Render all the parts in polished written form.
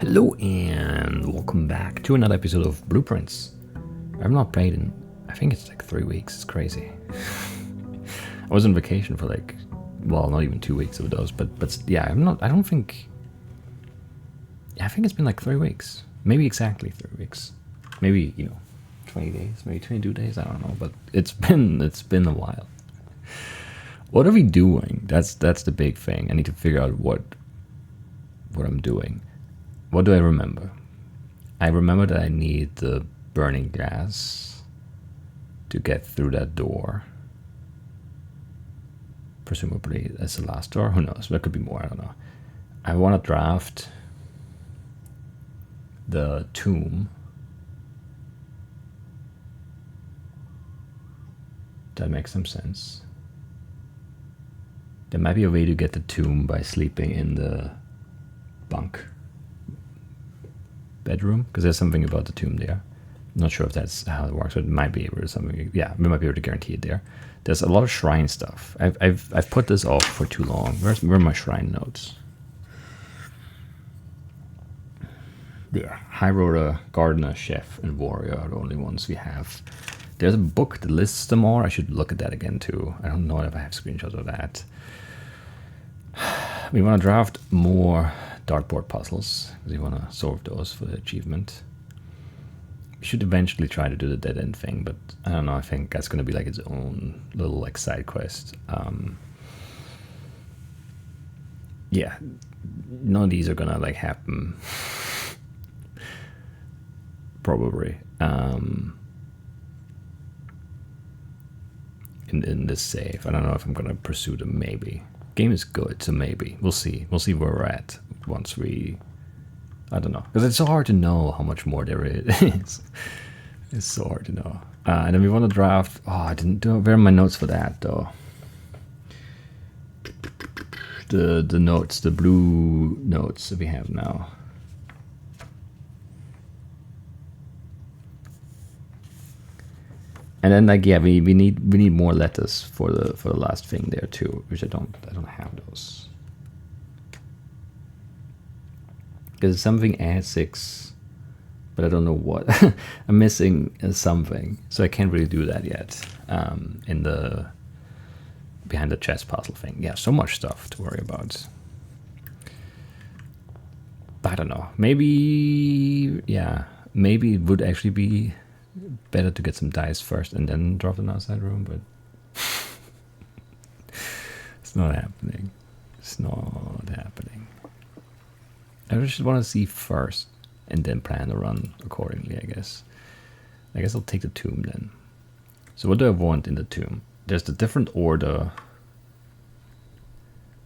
Hello and welcome back to another episode of Blueprints. I've not played in, I think it's like 3 weeks. It's crazy. I was on vacation for like, well, not even 2 weeks of those, but yeah, I don't think, I think it's been like 3 weeks. Maybe exactly 3 weeks. Maybe, 20 days, maybe 22 days, I don't know, but it's been a while. What are we doing? That's the big thing. I need to figure out what I'm doing. What do I remember? I remember that I need the burning glass to get through that door. Presumably that's the last door. Who knows? There could be more. I don't know. I want to draft the tomb. That makes some sense. There might be a way to get the tomb by sleeping in the bunk bedroom, because there's something about the tomb there. I'm not sure if that's how it works, but it might be able to something. Yeah, we might be able to guarantee it there. There's a lot of shrine stuff. I've put this off for too long. Where are my shrine notes? There. High Roller, Gardener, Chef, and Warrior are the only ones we have. There's a book that lists them all. I should look at that again too. I don't know if I have screenshots of that. We want to draft more dartboard puzzles because we want to solve those for the achievement. We should eventually try to do the dead end thing, but I don't know. I think that's going to be like its own little like side quest. Yeah, none of these are gonna like happen. Probably in this save. I don't know if I'm gonna pursue them. Maybe. Game is good, so maybe we'll see where we're at once we, I don't know, because it's so hard to know how much more there is. It's so hard to know. And then we want to draft. Oh, I didn't do. Where are my notes for that though? The notes, the blue notes that we have now. And then like, yeah, we need more letters for the last thing there too, which I don't have those. Because something adds 6, but I don't know what. I'm missing something, so I can't really do that yet. In the behind the chest puzzle thing, yeah, so much stuff to worry about. But I don't know. Maybe, yeah, maybe it would actually be better to get some dice first and then drop them outside room, but it's not happening. It's not happening. I just want to see first and then plan the run accordingly, I guess. I guess I'll take the tomb then. So what do I want in the tomb? There's the different order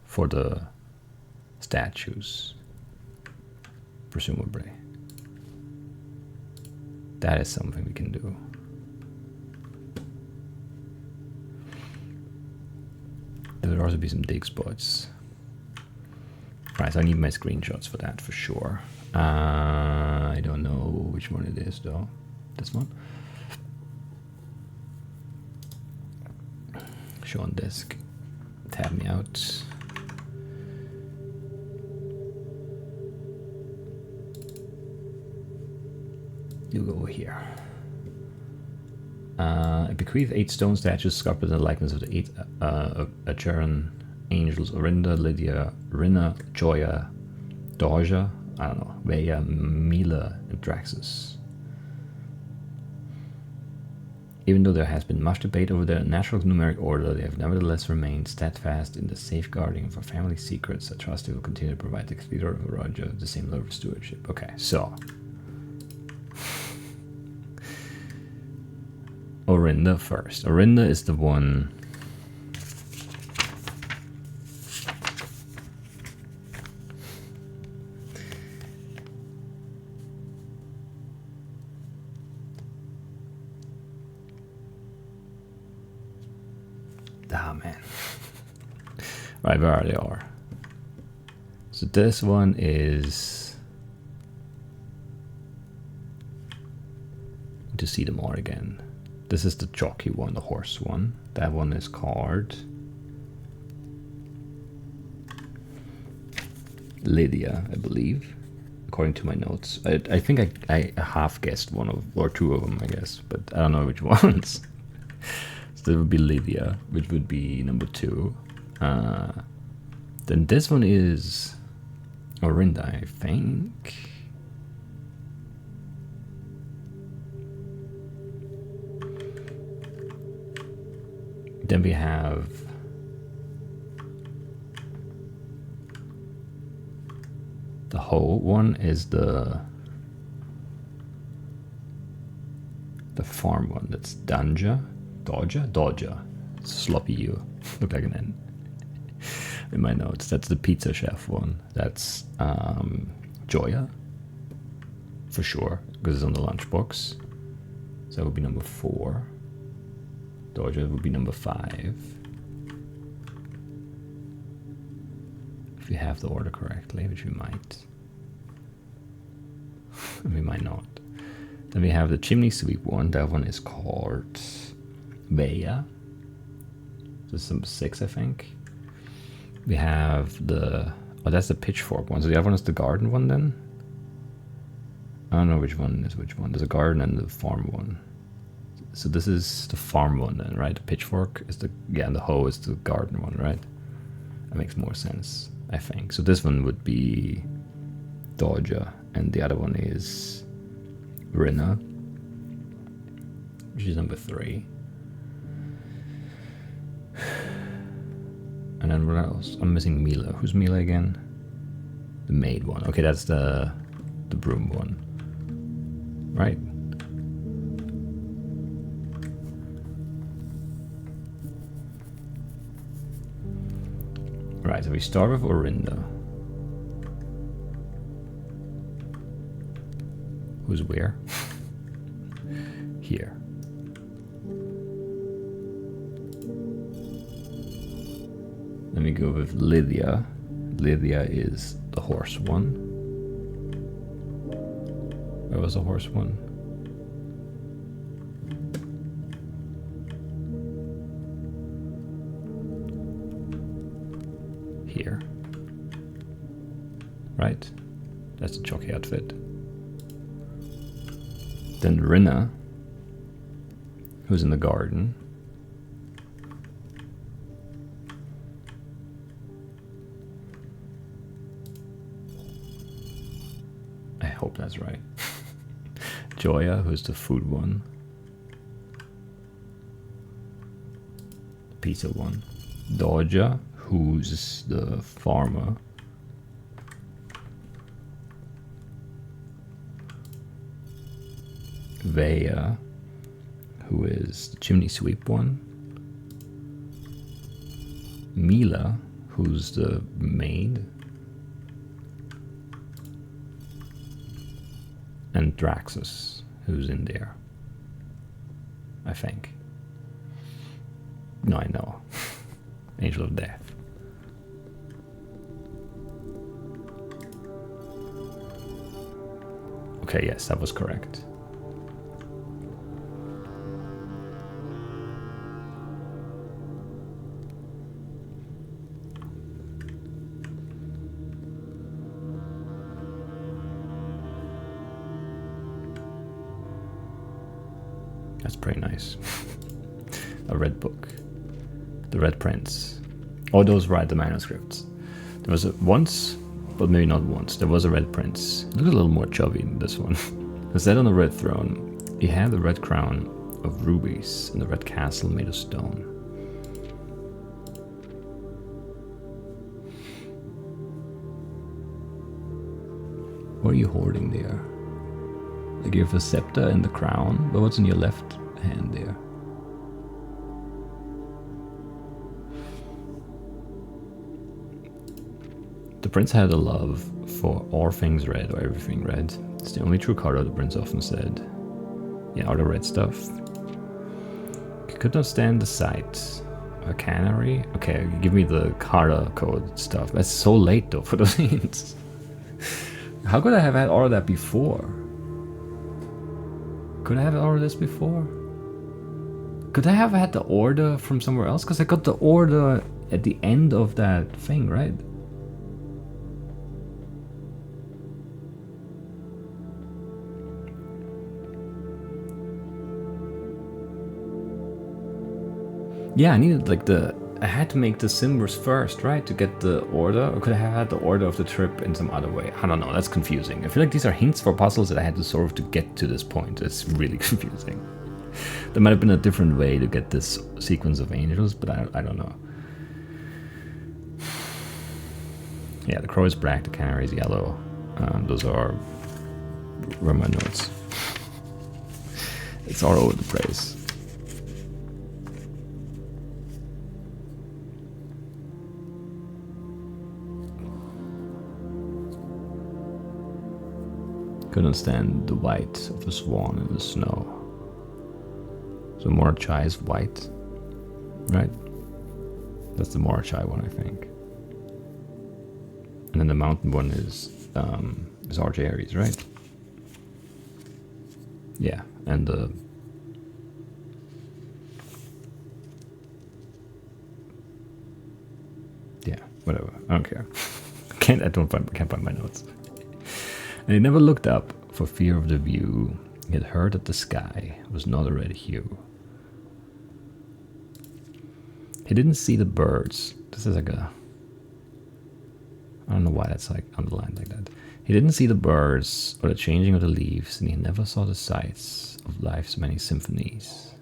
for the statues, presumably. That is something we can do. There will also be some dig spots. Right, so I need my screenshots for that for sure. I don't know which one it is though. This one. Show on disk. Tab me out. You go here. I bequeath 8 stone statues sculpted in the likeness of the 8 Acheron angels: Orinda, Lydia, Rinna, Joya, Doja, I don't know, Veia, Mila, and Draxus. Even though there has been much debate over their natural numeric order, they have nevertheless remained steadfast in the safeguarding of our family secrets. I trust they will continue to provide the leader of Roger the same level of stewardship. Okay, so Orinda first. Orinda is the one. Ah, man. Right, where they are. So this one is to see them all again. This is the jockey one, the horse one. That one is called Lydia, I believe. according to my notes. I think I half guessed one of or two of them, I guess, but I don't know which ones. So that would be Lydia, which would be number 2. Then this one is Orinda, I think. Then we have the whole one is the farm one. That's Danja. Dodja. Sloppy U. Look like an N. In my notes. That's the pizza chef one. That's Joya. For sure. Because it's on the lunchbox. So that would be number 4. Dodja would be number 5. If we have the order correctly, which we might. We might not. Then we have the chimney sweep one. That one is called Veya. This is number 6, I think. We have the... Oh, that's the pitchfork one. So the other one is the garden one then? I don't know which one is which one. There's a garden and the farm one. So this is the farm one then, right? The pitchfork is the... Yeah, and the hoe is the garden one, right? That makes more sense, I think. So this one would be Dodja. And the other one is Rinna, which is number 3. And then what else? I'm missing Mila. Who's Mila again? The maid one. Okay, that's the broom one. Right? Right, so we start with Orinda. Who's where? Here. Let me go with Lydia. Lydia is the horse one. Where was the horse one? Here. Right? That's the jockey outfit. Then Rinna, who's in the garden. I hope that's right. Joya, who's the food one. Pizza one. Dodja, who's the farmer. Veya, who is the chimney sweep one. Mila, who's the maid. And Draxus, who's in there. I think. No, I know. Angel of Death. Okay, yes, that was correct. That's pretty nice. A red book. The Red Prince. Oh, those were the manuscripts. There was once, but maybe not once, there was a Red Prince. He looked a little more chubby than this one. He sat on a red throne. He had the red crown of rubies and the red castle made of stone. What are you hoarding there? Like you have a scepter and the crown, but what's in your left hand there? The prince had a love for all things red or everything red. It's the only true color, the prince often said. Yeah, all the red stuff. He could not stand the sight of a canary. Okay, give me the color code stuff. That's so late though for the scenes. How could I have had all of that before? Could I have all of this before? Could I have had the order from somewhere else? Because I got the order at the end of that thing, right? Yeah, I needed like I had to make the symbols first, right, to get the order, or could I have had the order of the trip in some other way? I don't know, that's confusing. I feel like these are hints for puzzles that I had to solve to get to this point. It's really confusing. There might have been a different way to get this sequence of angels, but I don't know. Yeah, the crow is black, the canary is yellow. Those were my notes. It's all over the place. Couldn't stand the white of the swan in the snow. So Morachai is white, right? That's the Morachai one, I think. And then the mountain one is Archaeries, right? Yeah, and the yeah, whatever. I don't care. Can't find my notes. And he never looked up for fear of the view. He had heard that the sky was not a red hue. He didn't see the birds. This is like a... I don't know why that's like underlined like that. He didn't see the birds or the changing of the leaves, and he never saw the sights of life's many symphonies.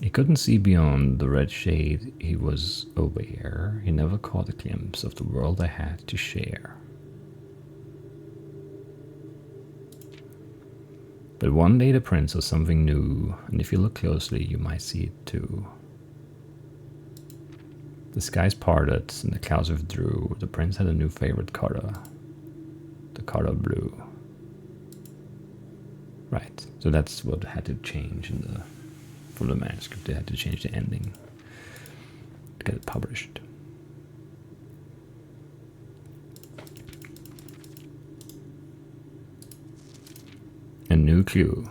He couldn't see beyond the red shade he was aware. He never caught a glimpse of the world I had to share. But one day the prince saw something new, and if you look closely you might see it too. The skies parted and the clouds withdrew. The prince had a new favorite color, the color blue. Right, so that's what had to change in the... From the manuscript, they had to change the ending to get it published. A new clue.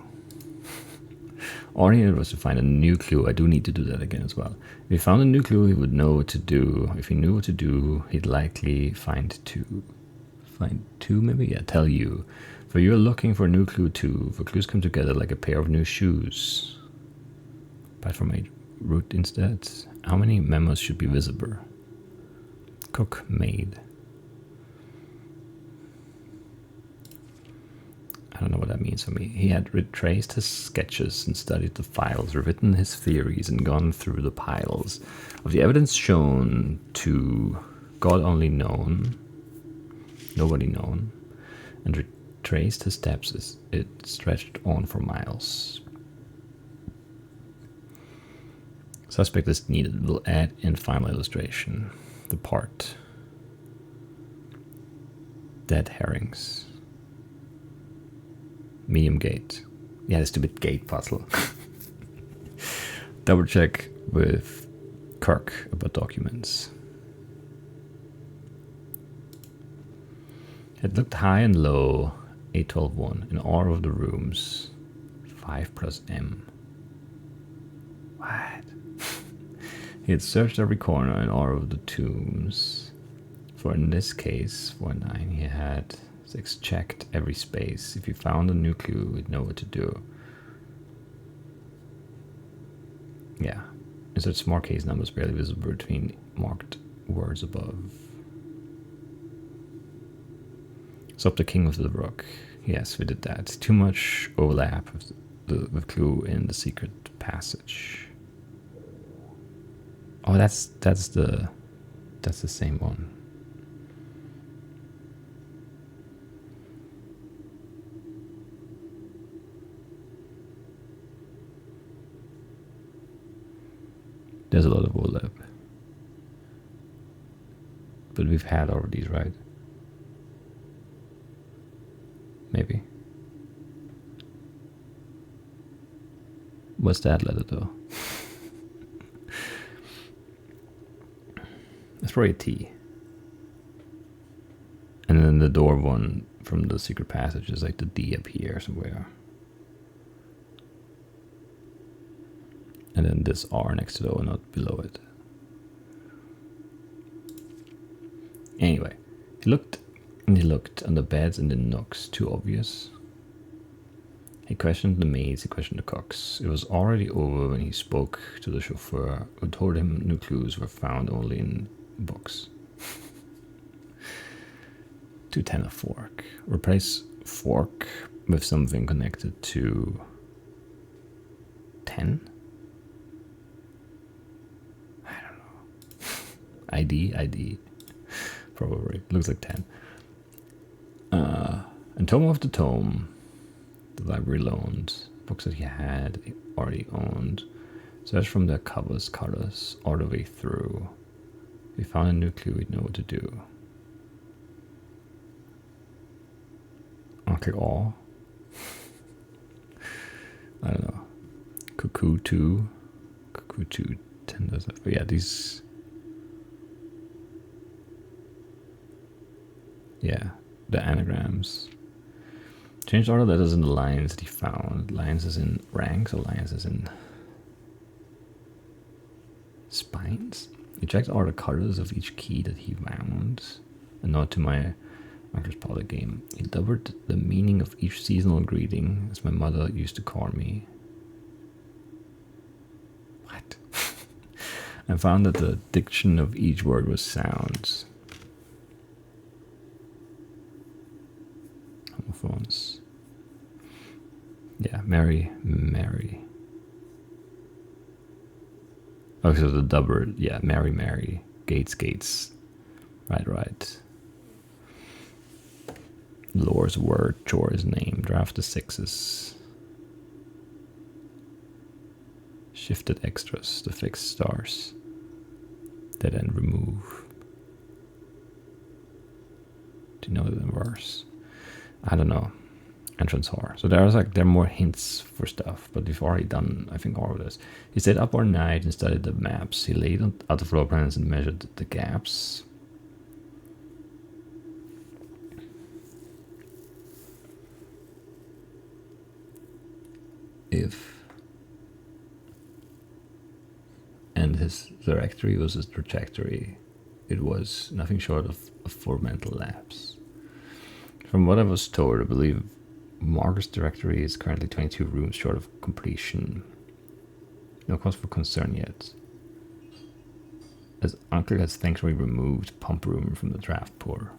All he needed was to find a new clue. I do need to do that again as well. If he found a new clue, he would know what to do. If he knew what to do, he'd likely find two. Find two, maybe? Yeah, tell you. For you're looking for a new clue too. For clues come together like a pair of new shoes. But from a root instead. How many memos should be visible? Cook, maid. I don't know what that means for me. He had retraced his sketches and studied the files, rewritten his theories, and gone through the piles of the evidence shown to God only known, nobody known, and retraced his steps as it stretched on for miles. Suspect is needed. We'll add in final illustration. The part. Dead herrings. Medium gate. Yeah, the stupid gate puzzle. Double check with Kirk about documents. It looked high and low. 812.1 in all of the rooms. 5 plus M. What? He had searched every corner in all of the tombs. For in this case, 49, he had 6 checked every space. If you found a new clue, he'd know what to do. Yeah. Insert small case numbers barely visible between marked words above. Stop the king of the rook. Yes, we did that. Too much overlap with the clue in the secret passage. Oh, that's the same one. There's a lot of overlap. But we've had all of these, right? Maybe. What's that letter though? It's probably a T. And then the door one from the secret passage is like the D up here somewhere. And then this R next to the O, not below it. Anyway, he looked and he looked on the beds and the nooks, too obvious. He questioned the maids, he questioned the cooks. It was already over when he spoke to the chauffeur, who told him new clues were found only in books. 210 a fork. Replace fork with something connected to 10? I don't know. ID. Probably. Looks like 10. And Tome of the Tome. The library loaned. Books that he had already owned. Search from their covers, colors, all the way through. If we found a new clue, we'd know what to do. I'll click all. I don't know. Cuckoo 2. Cuckoo 2. 10 does that. But yeah, these. Yeah, the anagrams. Changed all the letters in the lines that he found. Lines as in ranks or lines as in spines? He checked all the colors of each key that he found. A nod to my uncle's powder game. He doubled the meaning of each seasonal greeting, as my mother used to call me. What? I found that the diction of each word was sounds. Homophones. Yeah, Mary. Oh, so the double, yeah, Mary. Gates. Right. Lore's word, Chore's name. Draft the sixes. Shifted extras, the fixed stars. Dead end remove. Do you know the verse? I don't know. Entrance horror. So there are more hints for stuff, but we've already done, I think, all of this. He stayed up all night and studied the maps. He laid out the floor plans and measured the gaps. And his directory was his trajectory. It was nothing short of a full mental lapse. From what I was told, I believe Margaret's directory is currently 22 rooms short of completion. No cause for concern yet, as Uncle has thankfully removed pump room from the draft pour.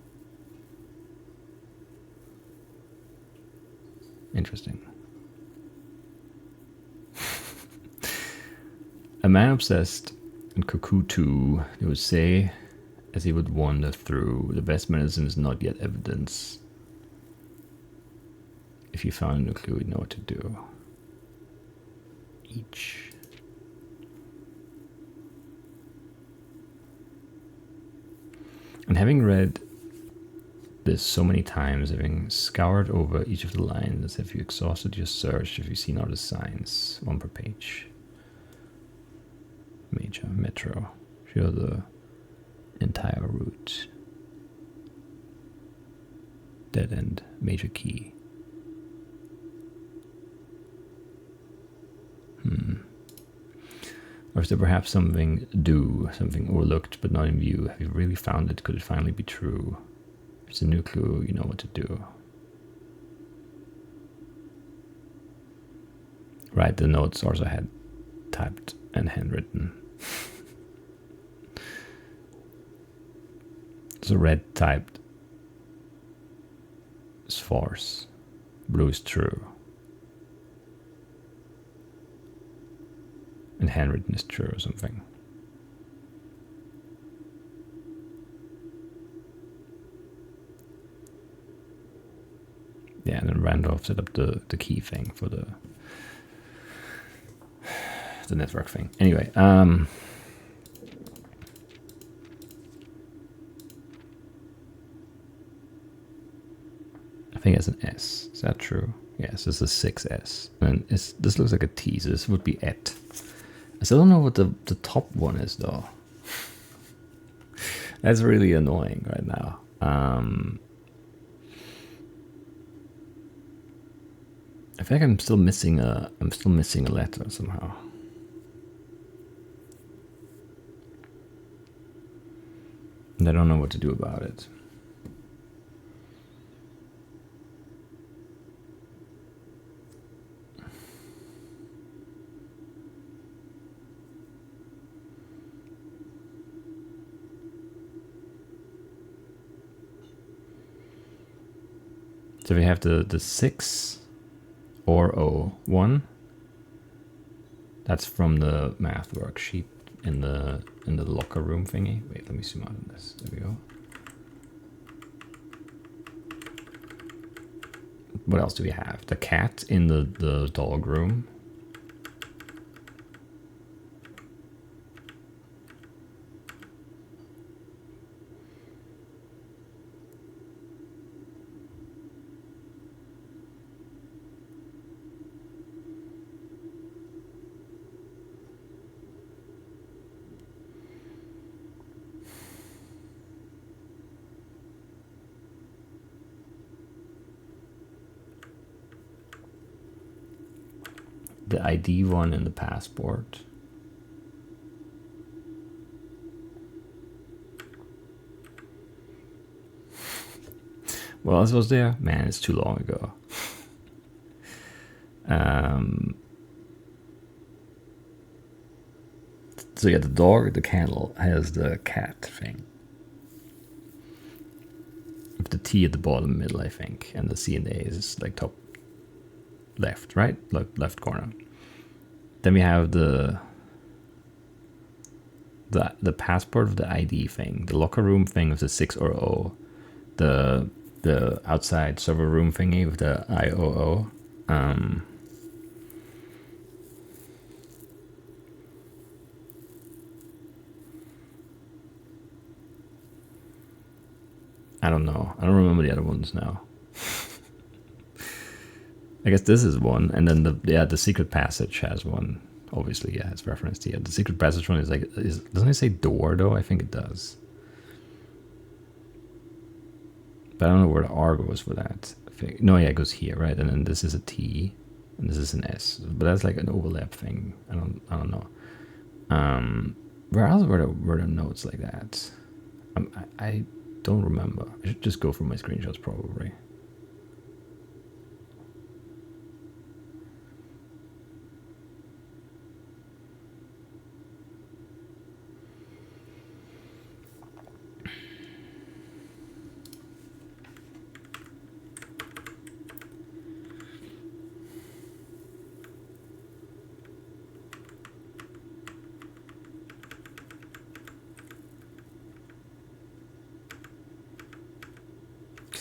Interesting. A man obsessed in Cuckoo 2, they would say, as he would wander through, the best medicine is not yet evidence. If you found a new clue, you'd know what to do. Each. And having read this so many times, having scoured over each of the lines, have you exhausted your search? Have you seen all the signs? One per page. Major, metro. Show the entire route. Dead end, major key. Or is there perhaps something overlooked but not in view? Have you really found it? Could it finally be true? If it's a new clue, you know what to do. Right, the notes also had typed and handwritten. So red typed is false. Blue is true. And handwritten is true or something. Yeah, and then Randolph set up the key thing for the network thing. Anyway, I think it's an S. Is that true? Yes, it's a 6S. And this looks like a T, so this would be et. I still don't know what the top one is, though. That's really annoying right now. I feel like I'm still missing a letter somehow. And I don't know what to do about it. So we have the 6 or O 1. That's from the math worksheet in the locker room thingy. Wait, let me zoom out on this. There we go. What else do we have? The cat in the dog room. The ID one in the passport. What else was there? Man, it's too long ago. So yeah, the dog, the candle has the cat thing. With the T at the bottom middle, I think, and the C and A is like top left, right? Left corner. Then we have the passport of the ID thing, the locker room thing with the 6 or O, the outside server room thingy with the IOO. I don't know. I don't remember the other ones now. I guess this is one, and then the secret passage has one. Obviously, yeah, it's referenced here. The secret passage one is like, doesn't it say door though? I think it does. But I don't know where the R goes for that. No, yeah, it goes here, right? And then this is a T, and this is an S. But that's like an overlap thing. I don't know. Where else were the notes like that? I don't remember. I should just go through my screenshots probably.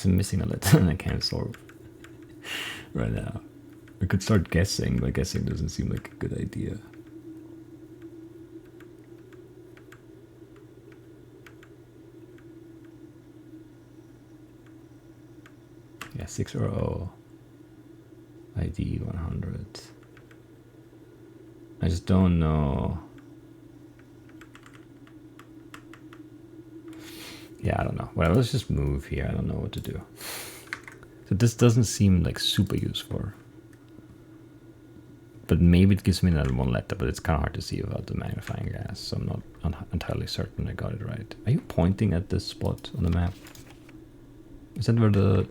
I'm missing a letter and I can't solve right now. I could start guessing, but guessing doesn't seem like a good idea. Yeah, 6 or O. ID 100. I just don't know. Yeah, I don't know. Well, let's just move here. I don't know what to do. So this doesn't seem like super useful. But maybe it gives me another one letter, but it's kind of hard to see without the magnifying glass, so I'm not entirely certain I got it right. Are you pointing at this spot on the map? Is that where the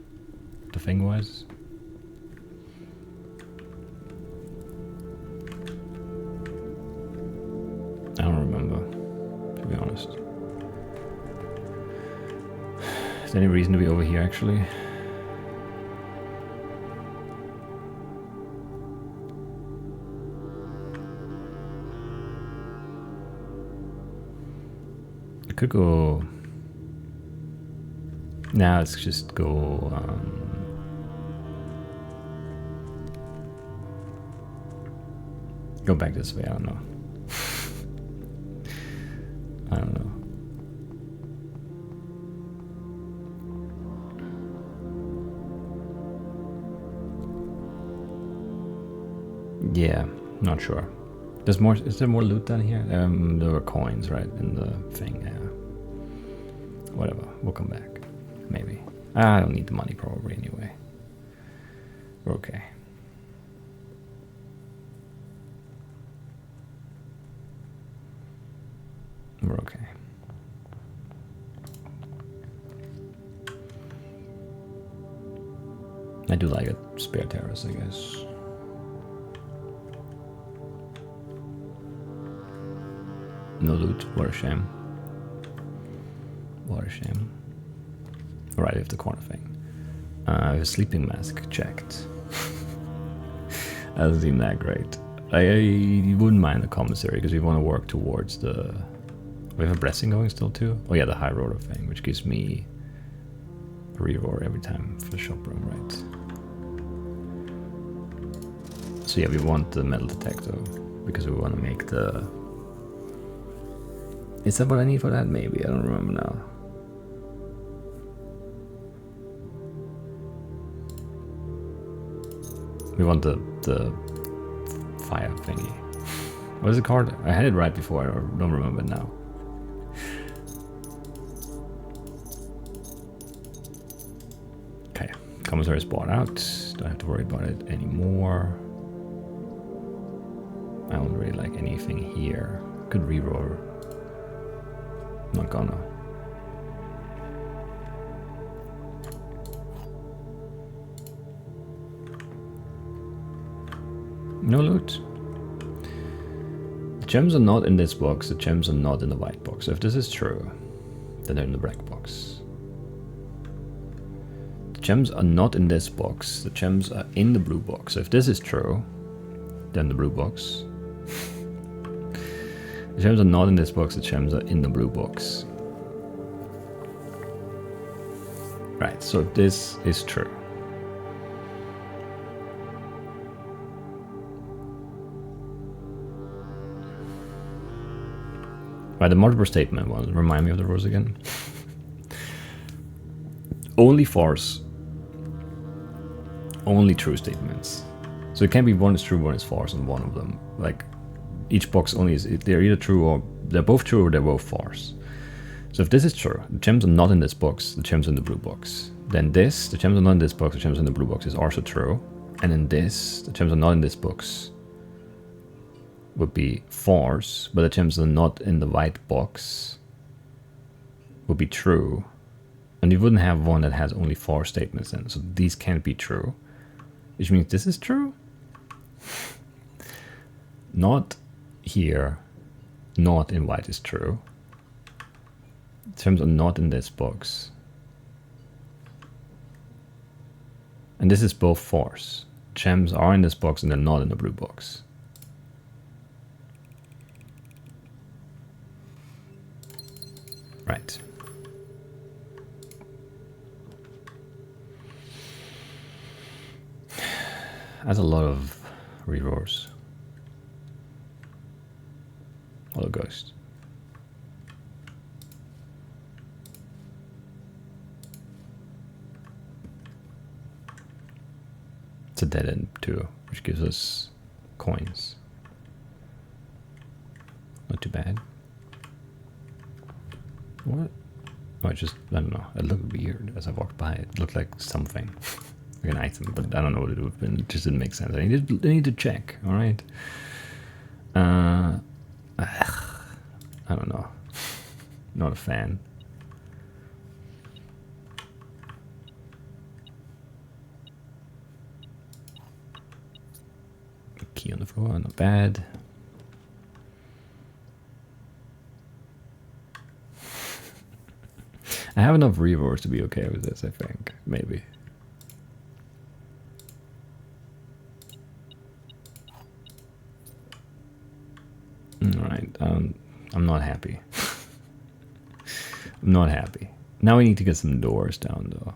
thing was? I don't remember, to be honest. Is there any reason to be over here, actually? I could go... Now let's just go... Go back this way, I don't know. I don't know. Yeah, not sure. There's more. Is there more loot down here? There were coins, right, in the thing. Yeah. Whatever. We'll come back. Maybe. I don't need the money probably anyway. We're okay. We're okay. I do like a spare terrace, I guess. No loot. What a shame. What a shame. Alright, we have the corner thing. A sleeping mask checked. Doesn't seem that great. I wouldn't mind the commissary because we want to work towards the... We have a blessing going still too? Oh yeah, the high roller thing, which gives me a reroll every time for the shop room, right? So yeah, we want the metal detector because we want to make the... Is that what I need for that? Maybe, I don't remember now. We want the fire thingy. What is it called? I had it right before, I don't remember now. Okay, commissary is bought out. Don't have to worry about it anymore. I don't really like anything here. Could reroll. Not gonna. No loot. The gems are not in this box, the gems are not in the white box. So if this is true, then they're in the black box. The gems are not in this box, the gems are in the blue box. So if this is true, then the blue box. The gems are not in this box, the gems are in the blue box. Right, so if this is true, right, the multiple statement one, remind me of the rules again. Only false, only true statements. So it can't be one is true, one is false, and one of them. Like, each box only is, they're either true or, they're both true or they're both false. So if this is true, the gems are not in this box, the gems are in the blue box. Then this, the gems are not in this box, the gems are in the blue box is also true. And then this, the gems are not in this box, would be false, but the gems are not in the white box would be true. And you wouldn't have one that has only 4 statements in, so these can't be true. Which means this is true. Not here, not in white is true. The gems are not in this box. And this is both false. Gems are in this box and they're not in the blue box. Right. That's a lot of rerolls. All a ghost. It's a dead end too, which gives us coins. Not too bad. What? Oh, I don't know. It looked weird as I walked by. It looked like something. Like an item, but I don't know what it would have been. It just didn't make sense. I need to check, alright? I don't know. Not a fan. Key on the floor, not bad. I have enough rerolls to be okay with this, I think. Maybe. Alright, I'm not happy. I'm not happy. Now we need to get some doors down, though.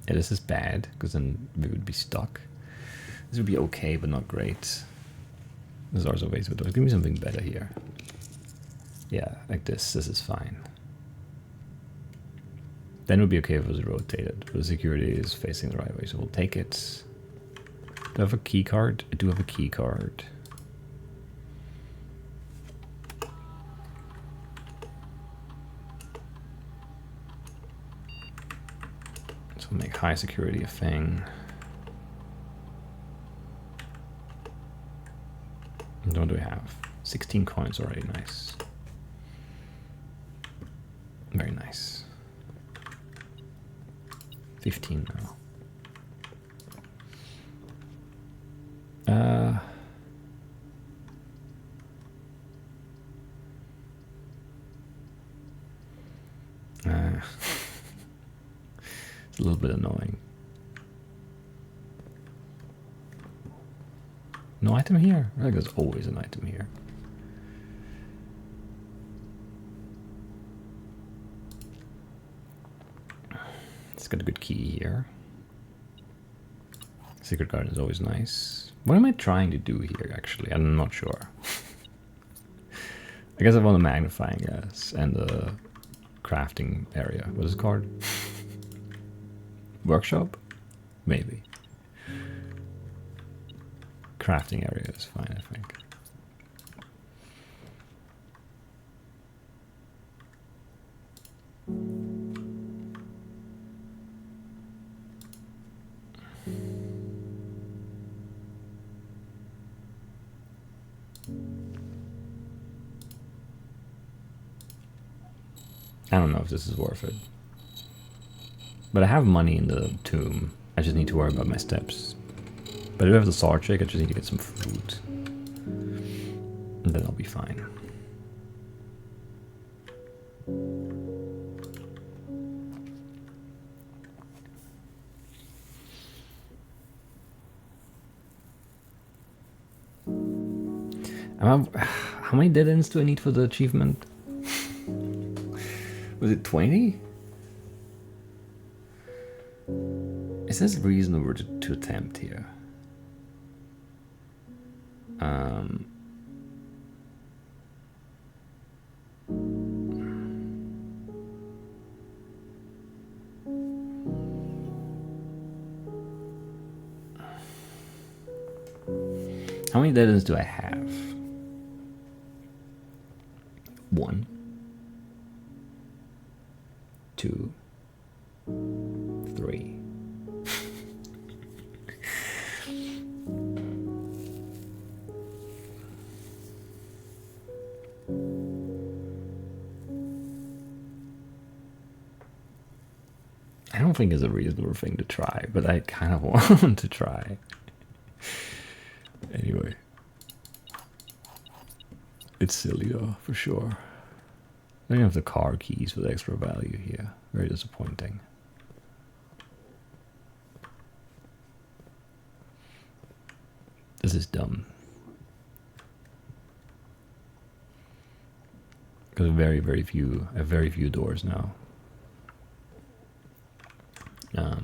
Yeah, this is bad, because then we would be stuck. This would be okay, but not great. There's also ways with doors. Give me something better here. Yeah, like this. This is fine. Then it would be okay if it was rotated, but the security is facing the right way, so we'll take it. Do I have a key card? I do have a key card. So we'll make high security a thing. And what do we have? 16 coins already, nice. Very nice. 15 now. It's a little bit annoying. No item here? I think there's always an item here. It's got a good key here. Secret garden is always nice. What am I trying to do here, actually? I'm not sure. I guess I want a magnifying glass and a crafting area. What is it called? Workshop? Maybe. Crafting area is fine, I think. I don't know if this is worth it. But I have money in the tomb. I just need to worry about my steps. But if I have the sword chick, I just need to get some food. And then I'll be fine. How many dead ends do I need for the achievement? Was it 20? It says reasonable to attempt here. How many dead ends do I have? 1, 2, 3. I don't think it's a reasonable thing to try, but I kind of want to try. Anyway. It's silly though, for sure. I don't have the car keys for the extra value here. Very disappointing. This is dumb. Because I have very few doors now.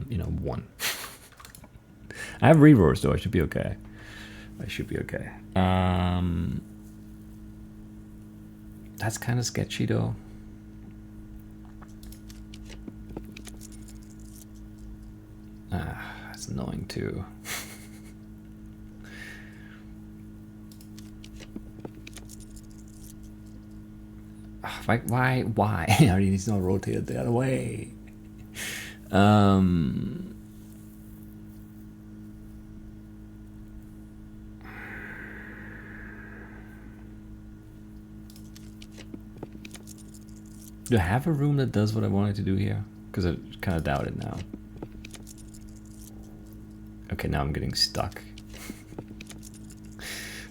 You know, 1. I have reverse though, I should be okay. I should be okay. That's kind of sketchy though. That's annoying too. Why? I already need to rotate it the other way. Do I have a room that does what I wanted to do here? Because I kind of doubt it now. Okay, now I'm getting stuck.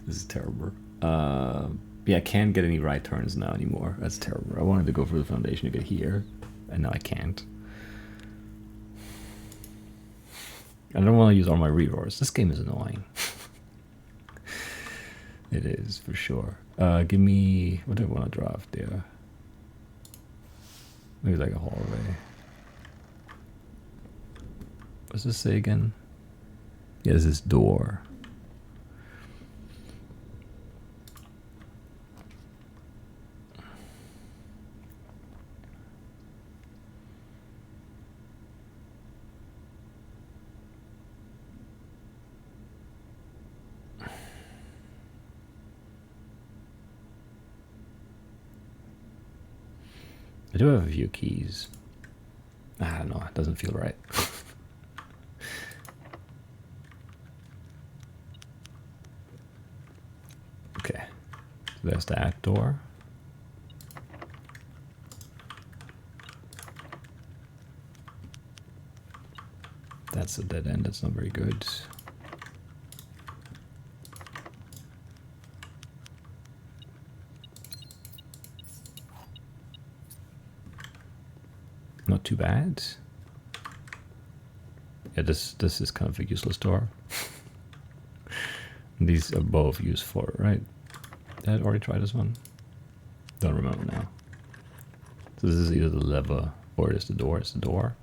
This is terrible. Yeah, I can't get any right turns now anymore. That's terrible. I wanted to go for the foundation to get here, and now I can't. I don't want to use all my reroars. This game is annoying. It is, for sure. Give me... What do I want to draft there? Maybe like a hallway. What's this say again? Yeah, this is door. I do have a few keys. I don't know, it doesn't feel right. Okay, so there's that door. That's a dead end, that's not very good. Not too bad. Yeah, this is kind of a useless door. These are both used for, right? Did I already try this one? Don't remember now. So this is either the lever or it is the door. It's the door.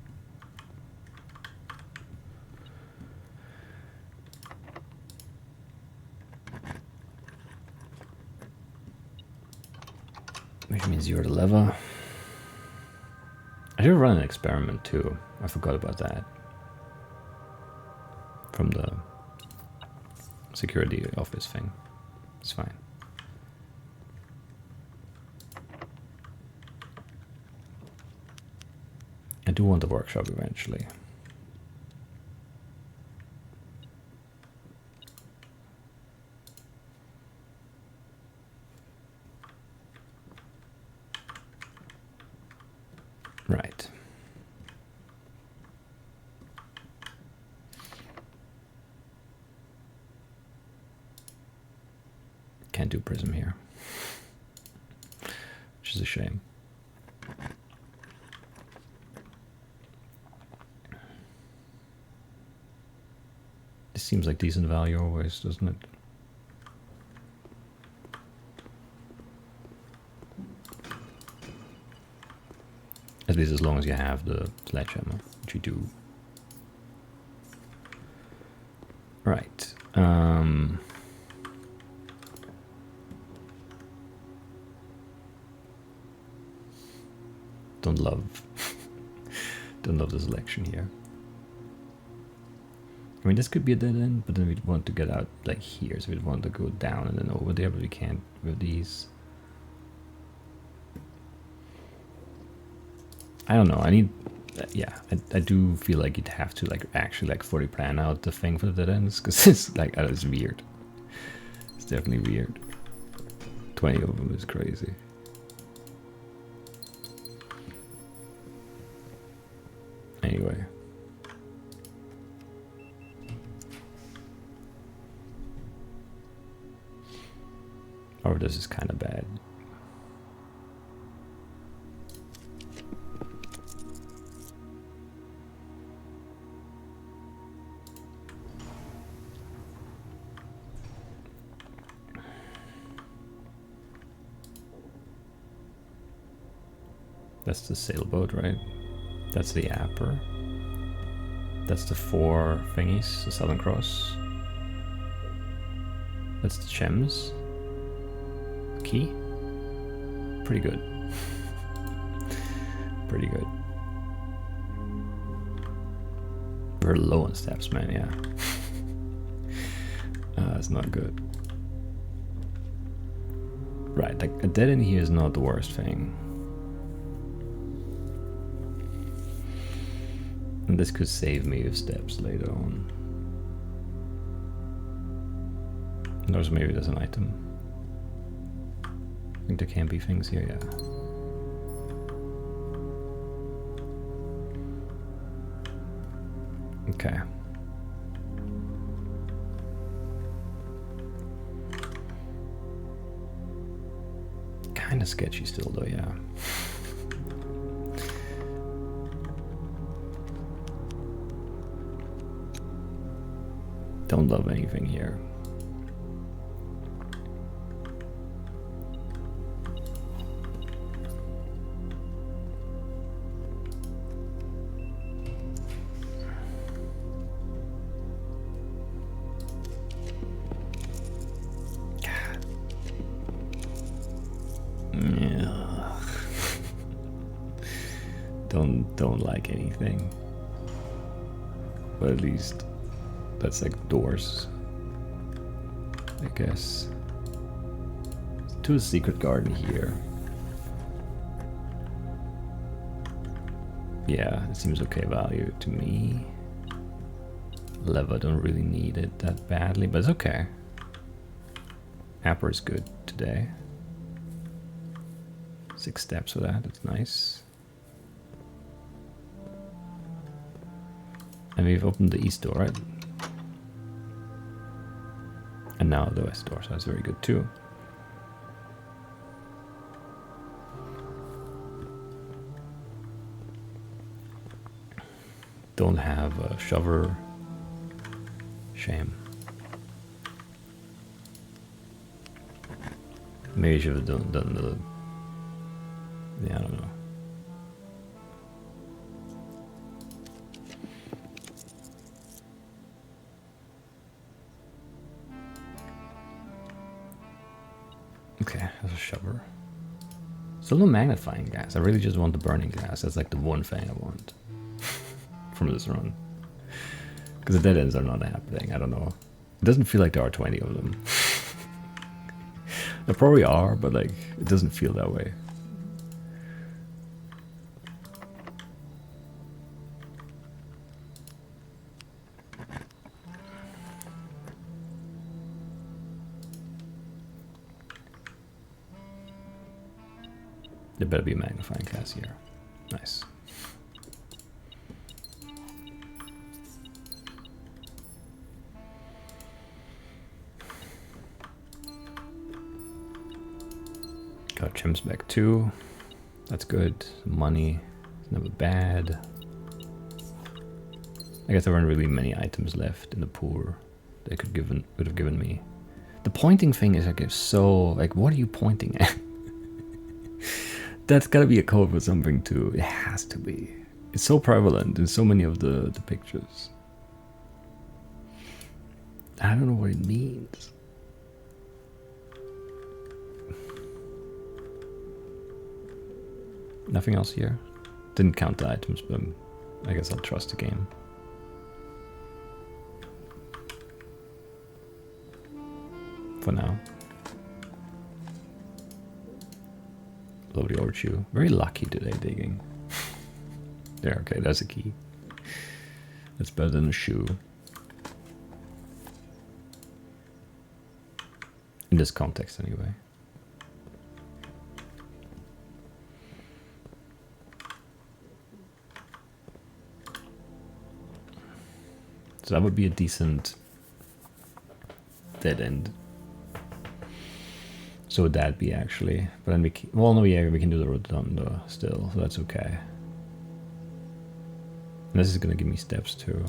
Which means you're the lever. I should run an experiment too. I forgot about that. From the security office thing. It's fine. I do want the workshop eventually. Right. Can't do prism here, which is a shame. This seems like decent value always, doesn't it? At least as long as you have the sledgehammer, which you do. Right. Don't love the selection here. I mean, this could be a dead end, but then we'd want to get out like here, so we'd want to go down and then over there, but we can't with these. I don't know. I need, yeah. I do feel like you'd have to like actually like fully plan out the thing for the dead ends, because it's like it's weird. It's definitely weird. 20 of them is crazy. Anyway. Or this is kind of bad. That's the sailboat, right? That's the Apper. That's the 4 thingies, the Southern Cross. That's the gems. Key. Pretty good. Pretty good. We're low on steps, man, yeah. That's not good. Right, like a dead end here is not the worst thing. And this could save me with steps later on. Notice maybe there's an item. I think there can be things here, yeah. Okay. Kind of sketchy still though, yeah. Don't love anything here. Don't like anything, but at least that's like doors, I guess. To a secret garden here. Yeah, it seems okay value to me. Lever, don't really need it that badly, but it's okay. Apper is good today. 6 steps for that, that's nice. And we've opened the east door, right? And now the west door, so that's very good too. don't have a shover. Shame. Maybe I should have done the... Yeah, I don't know. Okay, that's a shover. Still no magnifying glass. I really just want the burning glass. That's like the one thing I want from this run. Because the dead ends are not happening. I don't know. It doesn't feel like there are 20 of them. There probably are, but like it doesn't feel that way. There better be a magnifying glass here. Nice. Got gems back too. That's good. Money is never bad. I guess there weren't really many items left in the pool they would have given me. The pointing thing is like so like, what are you pointing at? That's gotta be a code for something too. It has to be. It's so prevalent in so many of the pictures. I don't know what it means. Nothing else here. Didn't count the items, but I guess I'll trust the game. For now. Lovely horseshoe. Very lucky today digging. There, okay, that's a key. That's better than a shoe. In this context, anyway. So that would be a decent dead end. So would that be actually? But then we can, well, no, yeah, we can do the rotundo still, so that's okay. And this is gonna give me steps too.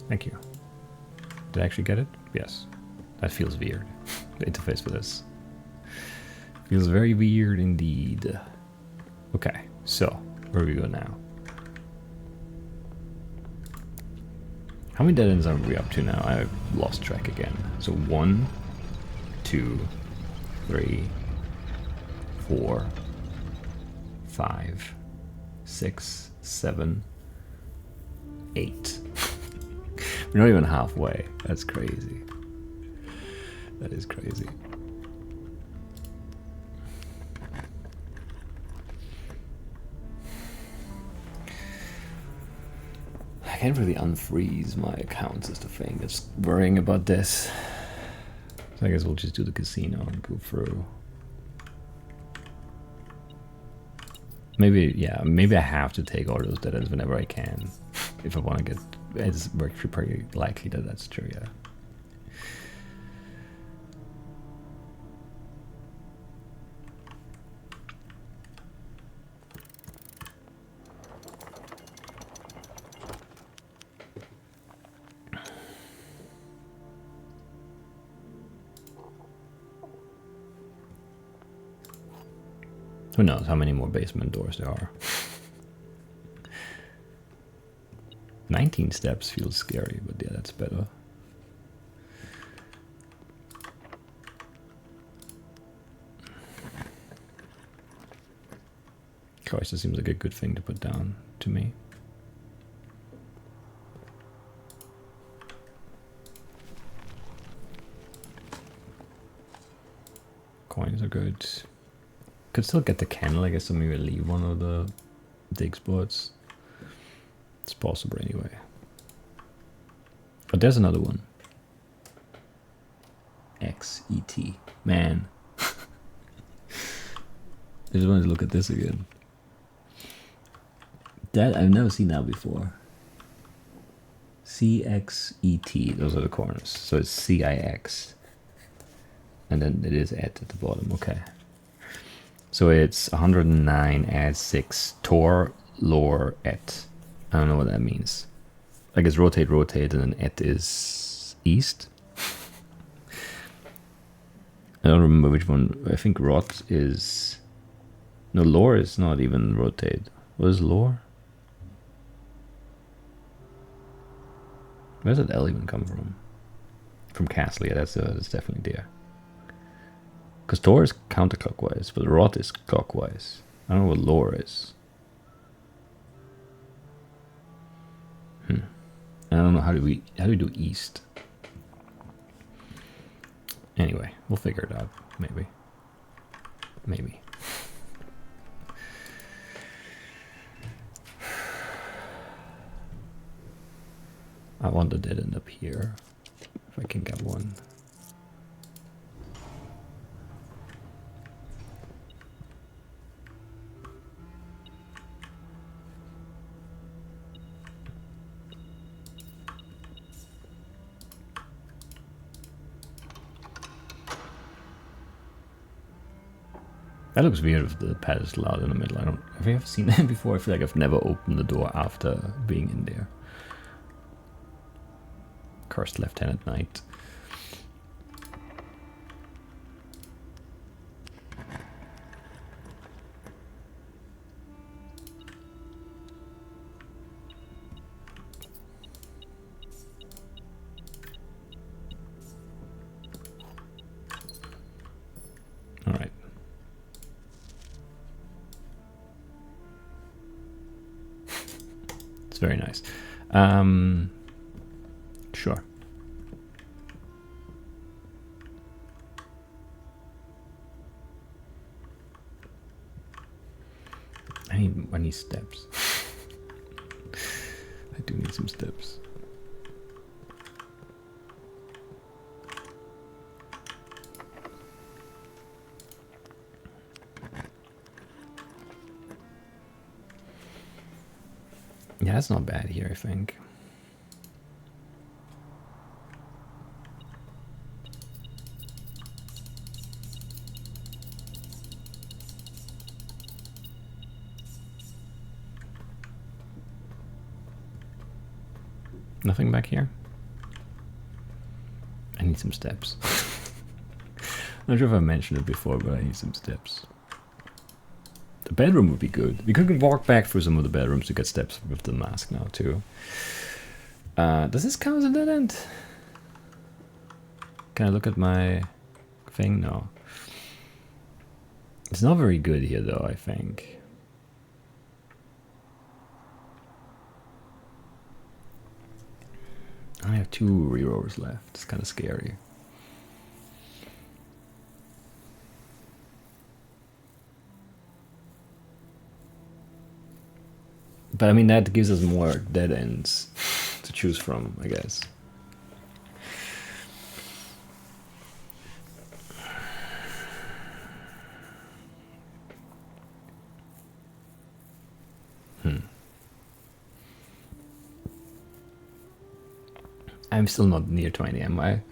Thank you. Did I actually get it? Yes. That feels weird. The interface for this feels very weird indeed. Okay, so where do we go now? How many dead ends are we up to now? I've lost track again. So 1, 2, 3, 4, 5, 6, 7, 8. We're not even halfway. That's crazy. That is crazy. I can't really unfreeze my accounts is the thing that's worrying about this. So I guess we'll just do the casino and go through. Maybe, yeah, maybe I have to take all those dead ends whenever I can. If I want to get, it's pretty likely that that's true, yeah. Who knows how many more basement doors there are. 19 steps feels scary, but yeah, that's better. Cloister seems like a good thing to put down to me. Coins are good. Could still get the candle, I guess, so maybe leave one of the dig spots. It's possible anyway. But there's another one. XET. Man. I just wanted to look at this again. That I've never seen that before. CXET. Those are the corners. So it's CIX. And then it is at the bottom, okay. So it's 109 add 6 tor lore at. I don't know what that means. I guess rotate, rotate, and then at is east. I don't remember which one. I think rot is. No, lore is not even rotate. What is lore? Where does that L even come from? From castle, yeah, that's definitely there. Because tor is counterclockwise, but rot is clockwise. I don't know what lore is. I don't know how do we do east. Anyway, we'll figure it out. Maybe. Maybe. I want a dead end up here. If I can get one. That looks weird with the pedestal out in the middle. Have you ever seen that before? I feel like I've never opened the door after being in there. Cursed Lieutenant Knight. All right. It's very nice. Sure. I need steps. I do need some steps. Yeah, that's not bad here, I think. Nothing back here? I need some steps. Not sure if I mentioned it before, but I need some steps. The bedroom would be good. We could walk back through some of the bedrooms to get steps with the mask now, too. Does this count as a dead end? Can I look at my thing? No. It's not very good here, though, I think. I have 2 rerolls left. It's kind of scary. But I mean, that gives us more dead ends to choose from, I guess. I'm still not near 20, am I?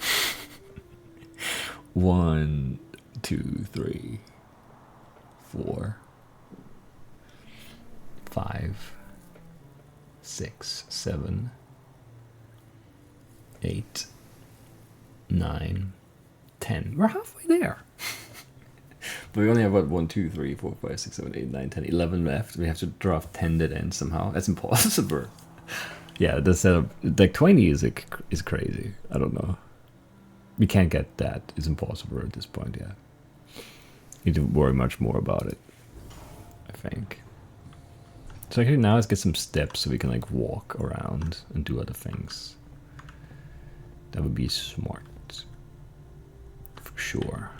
1, 2, 3, 4, 5, 6, 7, 8, 9, 10. We're halfway there. But we only have, what, 1, 2, 3, 4, 5, 6, 7, 8, 9, 10, 11 left. We have to draft 10 dead ends somehow. That's impossible. Yeah, the setup, like 20 is crazy. I don't know. We can't get that. It's impossible at this point, yeah. Need to worry much more about it, I think. So actually now let's get some steps so we can like walk around and do other things. That would be smart. For sure.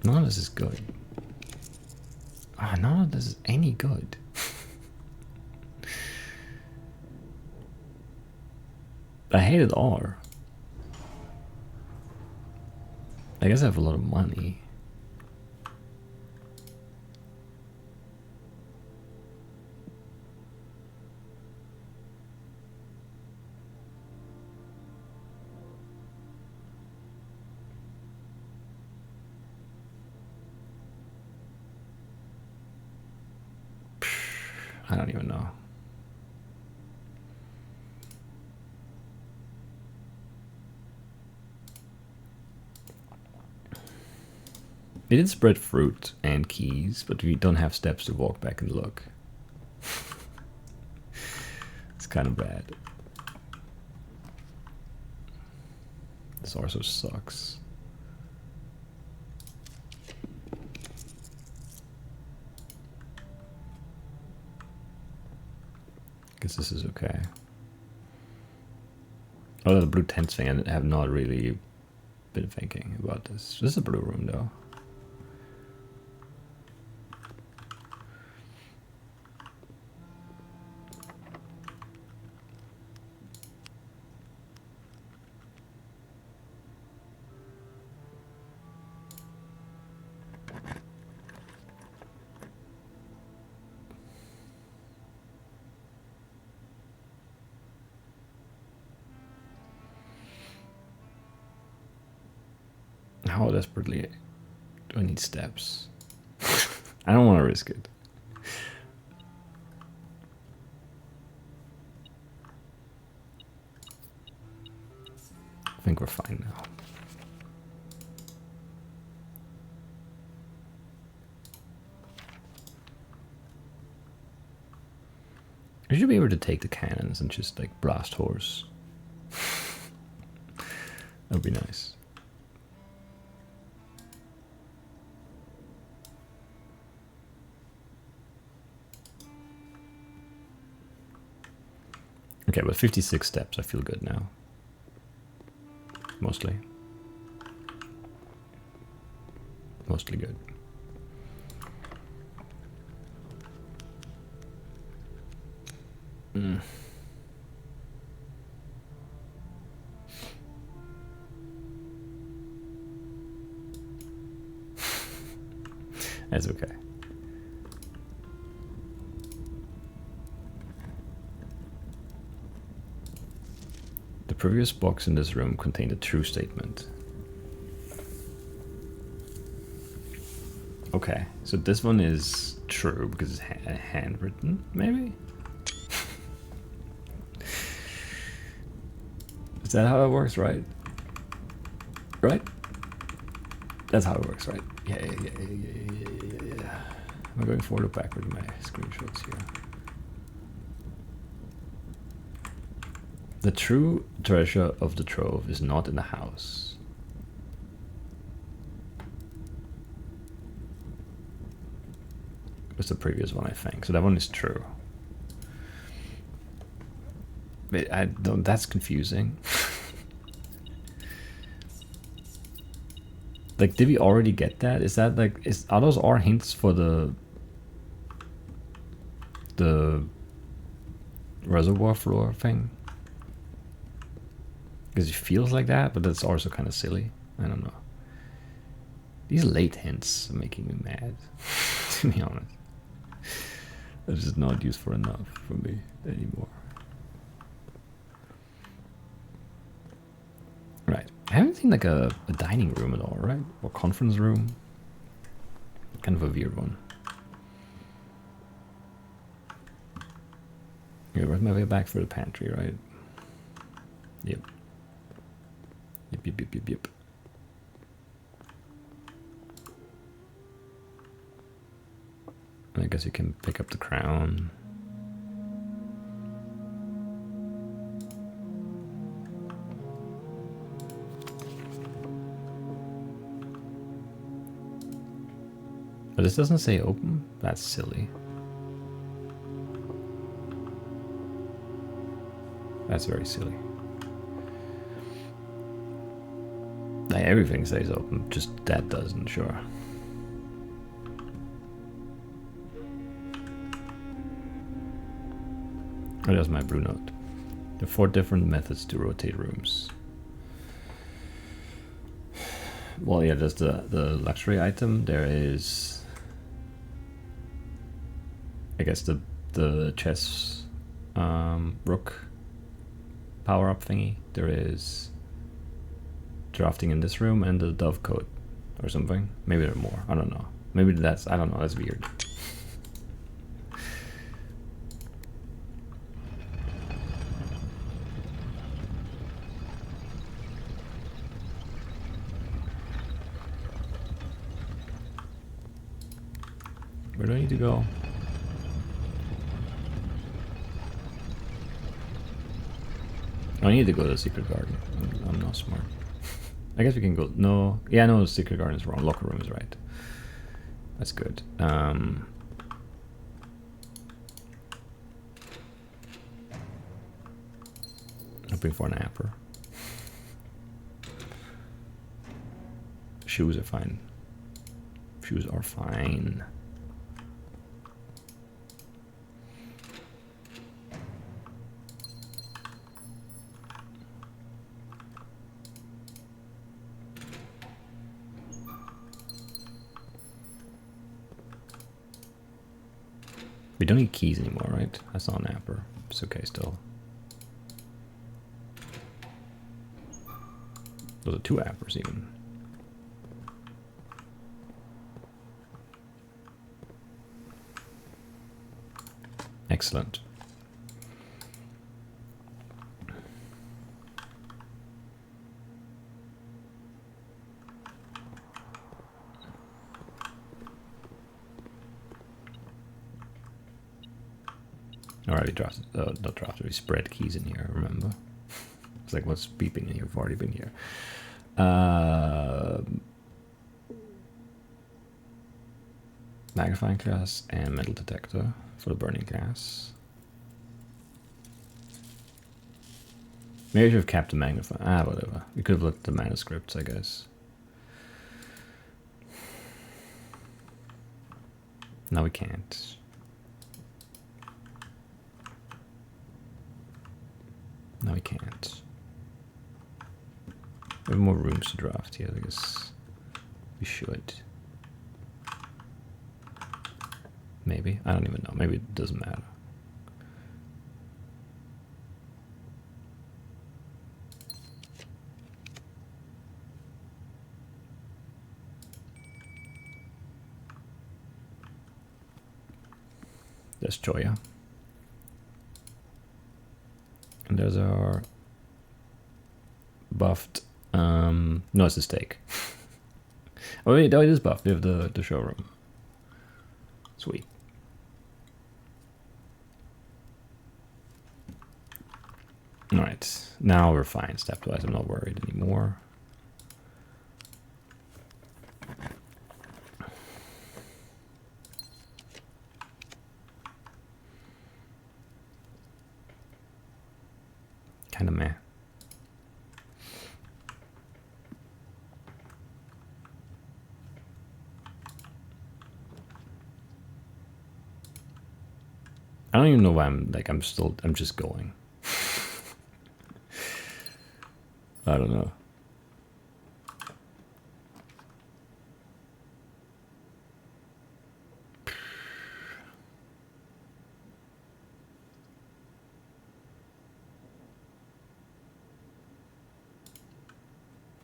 None of this is good. None of this is any good. I hate it all. I guess I have a lot of money. I don't even know. It did spread fruit and keys, but we don't have steps to walk back and look. It's kind of bad. This also sucks. Guess this is okay. Oh, the blue tent thing, I have not really been thinking about this. This is a blue room though. How desperately do I need steps? I don't want to risk it. I think we're fine now. We should be able to take the cannons and just like blast horse. That'd be nice. Okay, but 56 steps, I feel good now. Mostly. Mostly good. That's okay. The previous box in this room contained a true statement. Okay, so this one is true because it's handwritten, maybe? Is that how it works, right? Right? That's how it works, right? Yeah. Am I going forward or backward in my screenshots here? The true treasure of the trove is not in the house. It was the previous one, I think. So that one is true. But I don't. That's confusing. Like, did we already get that? Is that like, are those our hints for the reservoir floor thing? Because it feels like that, but that's also kind of silly. I don't know. These late hints are making me mad, to be honest. They're just not useful enough for me anymore. Right. I haven't seen like a dining room at all, right? Or conference room. Kind of a weird one. Okay, where's my way back for the pantry, right? Yep. Yep. I guess you can pick up the crown. But this doesn't say open. That's silly. That's very silly. Like, everything says open, just that doesn't, sure. Oh, there's my blue note. There are 4 different methods to rotate rooms. Well, yeah, there's the luxury item. There is, I guess, the chess rook power-up thingy. There is drafting in this room and the dove coat or something. Maybe there are more. I don't know. Maybe that's, I don't know. That's weird. Where do I need to go? I need to go to the secret garden. I'm not smart. I guess we can go. No. Yeah, no, the secret garden is wrong. Locker room is right. That's good. Hoping for an apper. Shoes are fine. Shoes are fine. We don't need keys anymore, right? I saw an apper. It's okay still. Those are 2 appers even. Excellent. Already drafted, not drafted, we spread keys in here, remember? It's like, what's beeping in here? You've already been here. Magnifying glass and metal detector for the burning glass. Maybe I should have kept the magnifying. Ah, whatever. We could have looked at the manuscripts, I guess. No, we can't. No, we can't. We have more rooms to draft here, I guess we should. Maybe. I don't even know. Maybe it doesn't matter. There's Joya. And there's our buffed. No, it's a steak. Oh, wait, oh, it is buffed. We have the showroom. Sweet. Alright, now we're fine. Stepwise, I'm not worried anymore. Kinda meh. I don't even know why I'm just going. I don't know.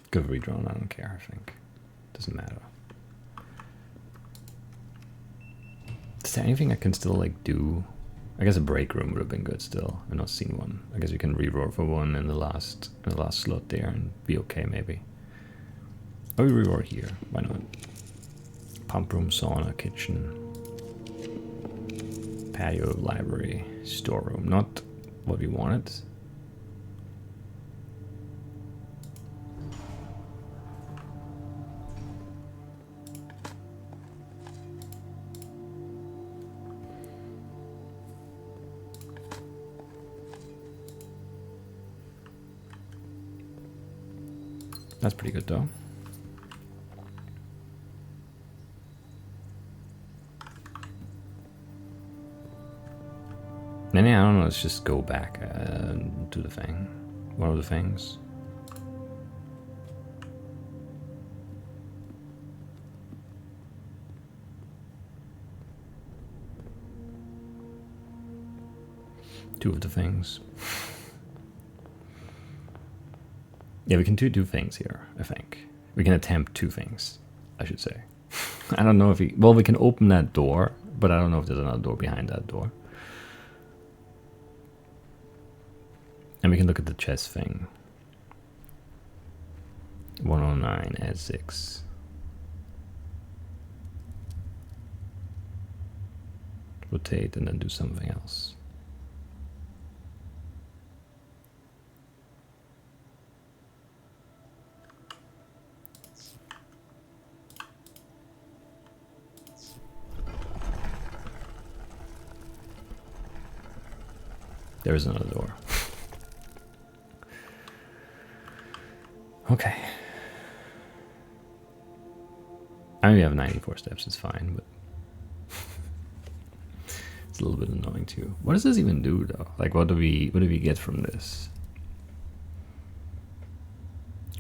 Could have redrawn, I don't care, I think. Doesn't matter. Is there anything I can still like do? I guess a break room would have been good still. I've not seen one. I guess you can reroll for one in the last slot there and be okay maybe. Oh, we reroll here. Why not? Pump room, sauna, kitchen, patio, library, storeroom. Not what we wanted. That's pretty good though. Then I don't know, let's just go back to the thing. One of the things. Two of the things. Yeah, we can do 2 things here, I think. We can attempt 2 things, I should say. I don't know if we... Well, we can open that door, but I don't know if there's another door behind that door. And we can look at the chess thing. 109, add 6. rotate and then do something else. There is another door. Okay. I only have 94 steps, it's fine, but it's a little bit annoying too. What does this even do though? Like what do we get from this?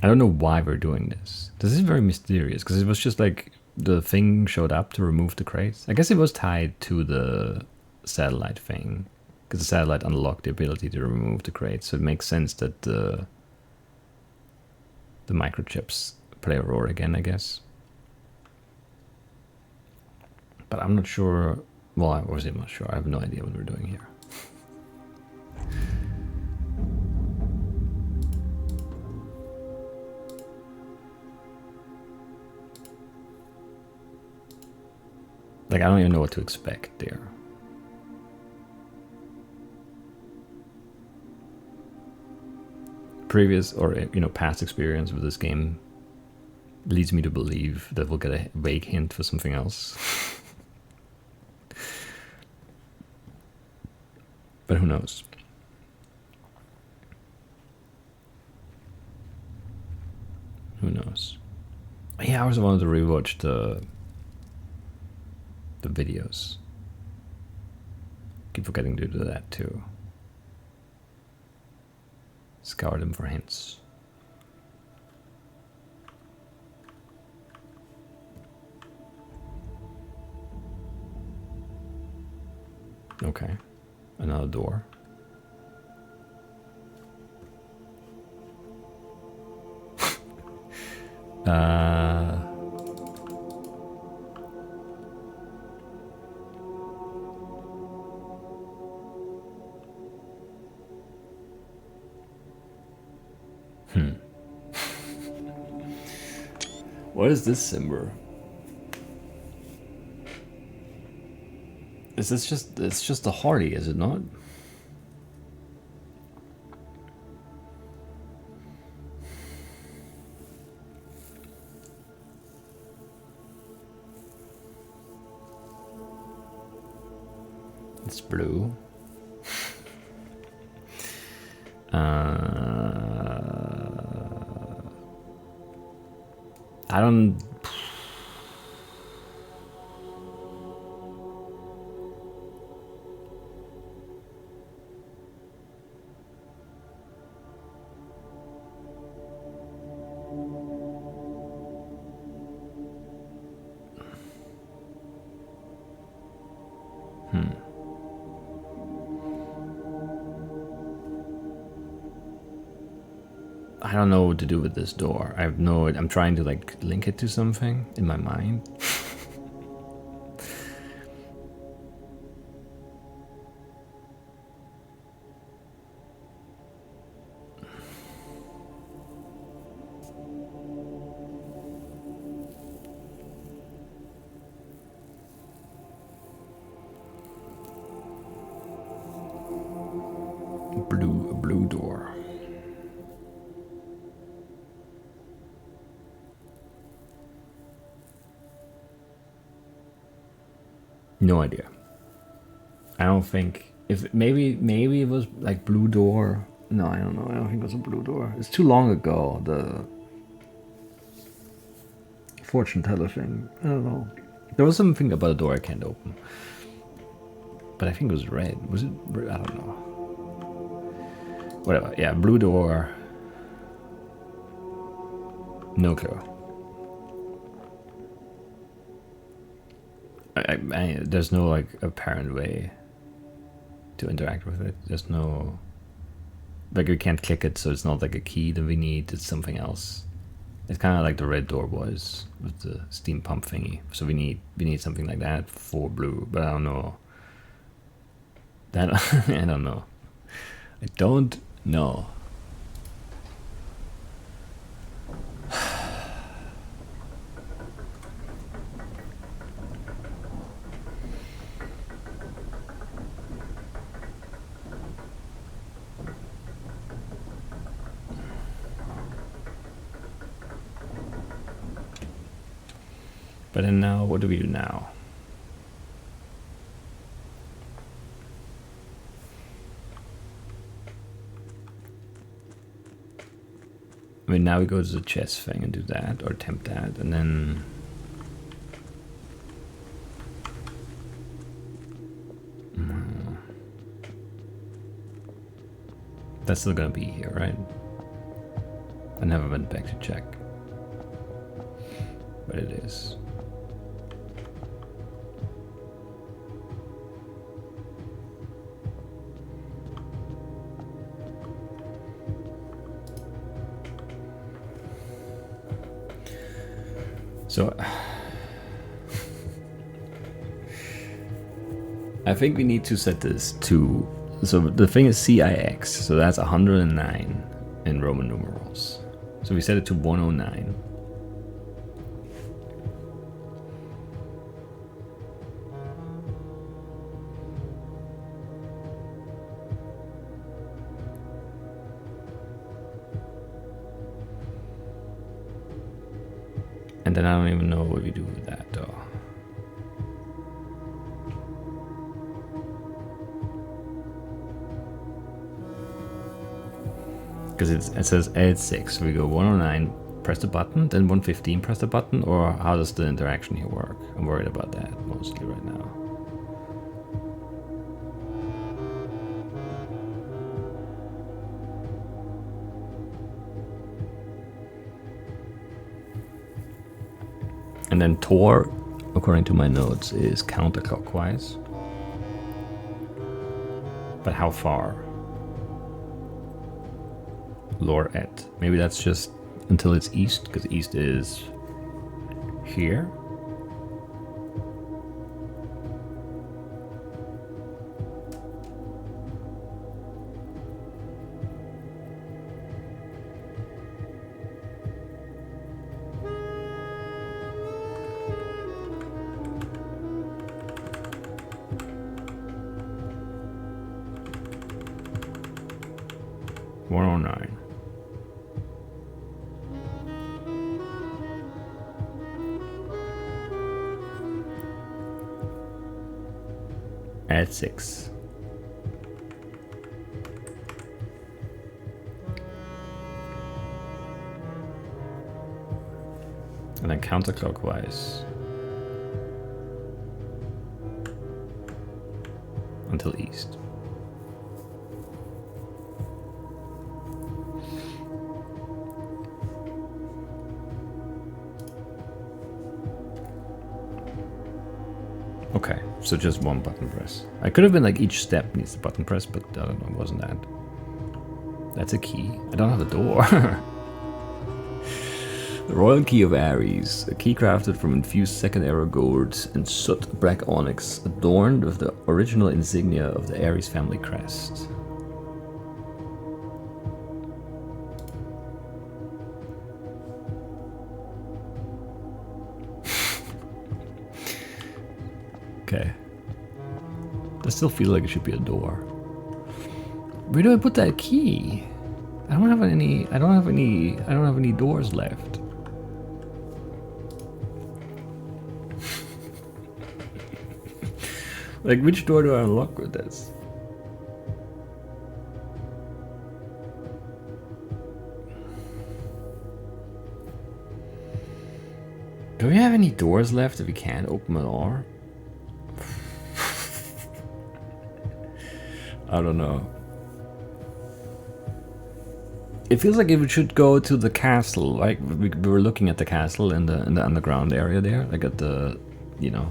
I don't know why we're doing this. This is very mysterious because it was just like the thing showed up to remove the crates. I guess it was tied to the satellite thing because the satellite unlocked the ability to remove the crates. So it makes sense that the microchips play a role again, I guess. But I'm not sure. Well, I was not sure. I have no idea what we're doing here. Like, I don't even know what to expect there. Previous or, you know, past experience with this game leads me to believe that we'll get a vague hint for something else. But who knows? Who knows? Yeah, I also wanted to rewatch the videos. Keep forgetting to do that too. Scour them for hints. Okay, another door. What is this symbol? Is this just, it's just a hardy, is it not? It's blue. I don't. I don't know what to do with this door. I have no. I'm trying to like link it to something in my mind. Blue door. No idea. I don't think if maybe it was like blue door. No, I don't know. I don't think it was a blue door. It's too long ago. The fortune teller thing. I don't know. There was something about a door I can't open. But I think it was red. Was it? I don't know. Whatever. Yeah, blue door. No clue. There's no like apparent way to interact with it. There's no like we can't click it, so it's not like a key that we need. It's something else. It's kind of like the red door was with the steam pump thingy. So we need something like that for blue, but I don't know. That I don't know. I don't know. But then now, what do we do now? I mean, now we go to the chess thing and do that, or attempt that, and then... That's still gonna be here, right? I never went back to check. But it is. So I think we need to set this to, so the thing is CIX, so that's 109 in Roman numerals. So we set it to 109. And then I don't even know what we do with that though. Because it says add 6. We go 109, press the button, then 115, press the button, or how does the interaction here work? I'm worried about that mostly right now. And then Tor, according to my notes, is counterclockwise. But how far? Lore at. Maybe that's just until it's east, because east is here. Add 6. And then counterclockwise until east. Okay, so just one button press. I could have been like each step needs a button press, but I don't know, it wasn't that. That's a key. I don't have a door. The Royal Key of Ares, a key crafted from infused second era gold and soot black onyx, adorned with the original insignia of the Ares family crest. Okay. I still feel like it should be a door. Where do I put that key? I don't have any doors left. Like, which door do I unlock with this? Do we have any doors left if we can't open a door? I don't know. It feels like it should go to the castle. Like we were looking at the castle in the underground area there, like at the, you know.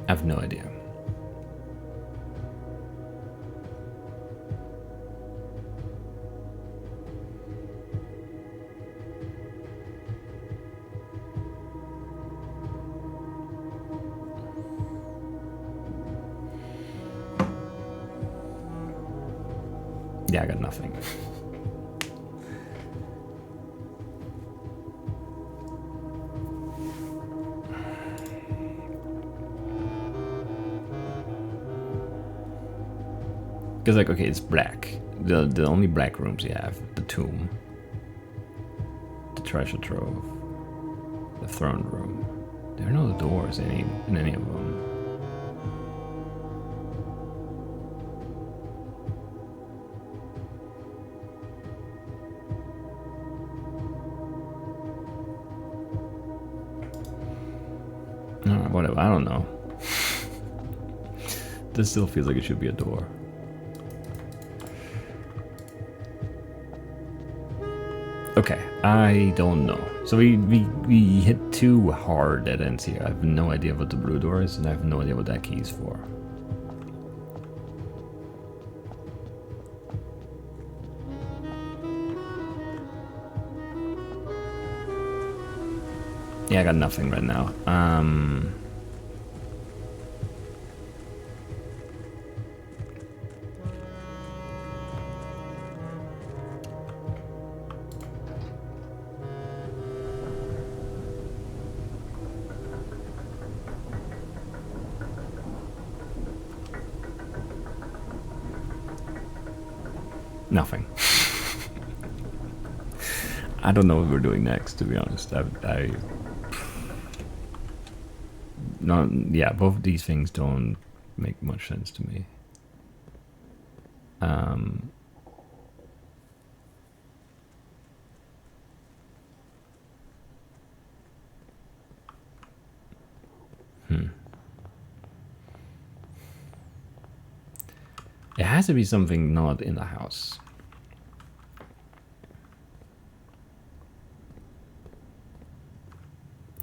I have no idea. Yeah, I got nothing. Because, like, okay, it's black. The only black rooms you have: the tomb, the treasure trove, the throne room. There are no doors in any of them. Whatever, I don't know. This still feels like it should be a door. Okay, I don't know. So we hit 2 hard dead ends here. I have no idea what the blue door is, and I have no idea what that key is for. Yeah, I got nothing right now. Nothing. I don't know what we're doing next, to be honest. No, yeah, both of these things don't make much sense to me. It has to be something not in the house.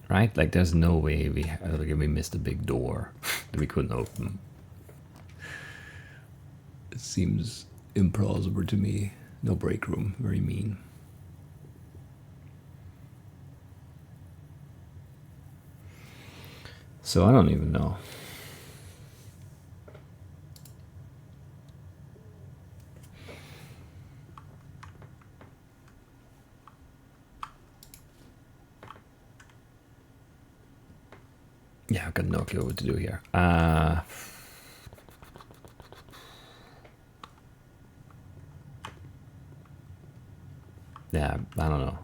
Right? Like, there's no way we missed a big door that we couldn't open. It seems implausible to me. No break room. Very mean. So I don't even know. Yeah, I've got no clue what to do here. Yeah, I don't know.